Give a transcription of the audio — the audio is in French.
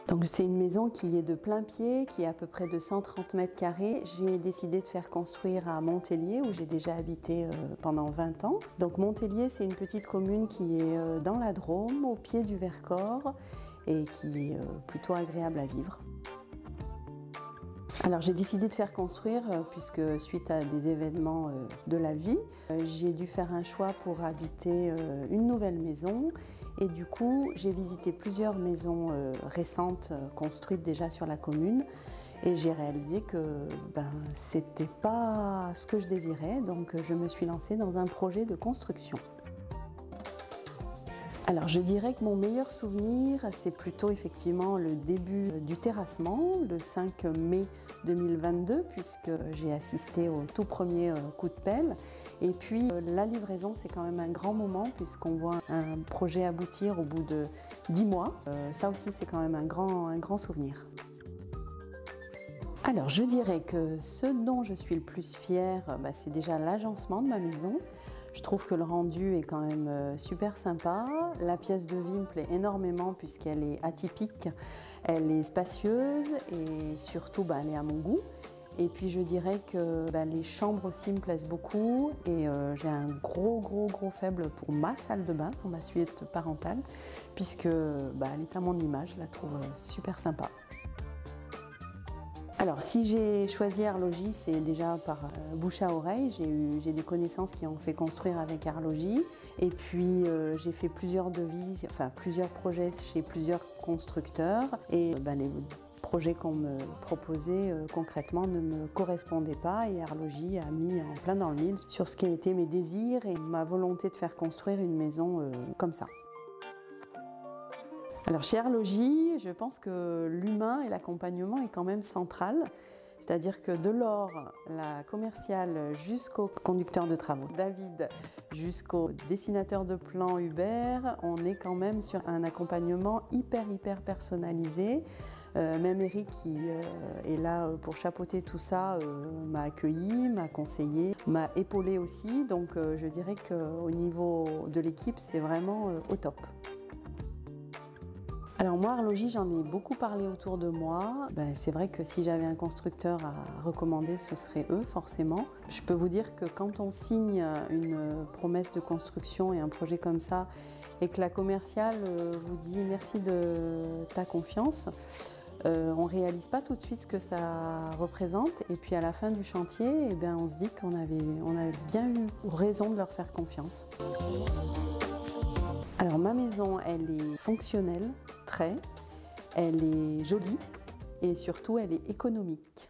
Donc c'est une maison qui est de plein pied, qui est à peu près de 130 mètres carrés. J'ai décidé de faire construire à Montélier, où j'ai déjà habité pendant 20 ans. Donc Montélier, c'est une petite commune qui est dans la Drôme, au pied du Vercors, et qui est plutôt agréable à vivre. Alors j'ai décidé de faire construire, puisque suite à des événements de la vie, j'ai dû faire un choix pour habiter une nouvelle maison. Et du coup, j'ai visité plusieurs maisons récentes construites déjà sur la commune. Et j'ai réalisé que c'était pas ce que je désirais, donc je me suis lancée dans un projet de construction. Alors je dirais que mon meilleur souvenir, c'est plutôt effectivement le début du terrassement, le 5 mai 2022, puisque j'ai assisté au tout premier coup de pelle. Et puis la livraison, c'est quand même un grand moment, puisqu'on voit un projet aboutir au bout de 10 mois. Ça aussi, c'est quand même un grand souvenir. Alors je dirais que ce dont je suis le plus fière, c'est déjà l'agencement de ma maison. Je trouve que le rendu est quand même super sympa. La pièce de vie me plaît énormément puisqu'elle est atypique, elle est spacieuse et surtout elle est à mon goût. Et puis je dirais que les chambres aussi me plaisent beaucoup et j'ai un gros faible pour ma salle de bain, pour ma suite parentale, puisque elle est à mon image, je la trouve super sympa. Alors si j'ai choisi Arlogi, c'est déjà par bouche à oreille. J'ai des connaissances qui ont fait construire avec Arlogi. Et puis j'ai fait plusieurs devis, plusieurs projets chez plusieurs constructeurs. Et les projets qu'on me proposait concrètement ne me correspondaient pas. Et Arlogi a mis en plein dans le mille sur ce qui a été mes désirs et ma volonté de faire construire une maison comme ça. Alors chez Arlogi, je pense que l'humain et l'accompagnement est quand même central. C'est-à-dire que de Laure, la commerciale, jusqu'au conducteur de travaux, David, jusqu'au dessinateur de plans, Hubert, on est quand même sur un accompagnement hyper personnalisé. Même Eric, qui est là pour chapeauter tout ça, m'a accueilli, m'a conseillé, m'a épaulé aussi. Donc je dirais qu'au niveau de l'équipe, c'est vraiment au top. Alors moi, Arlogi, j'en ai beaucoup parlé autour de moi. C'est vrai que si j'avais un constructeur à recommander, ce serait eux, forcément. Je peux vous dire que quand on signe une promesse de construction et un projet comme ça, et que la commerciale vous dit merci de ta confiance, on ne réalise pas tout de suite ce que ça représente. Et puis à la fin du chantier, on se dit qu'on avait bien eu raison de leur faire confiance. Alors ma maison, elle est fonctionnelle, elle est jolie et surtout elle est économique.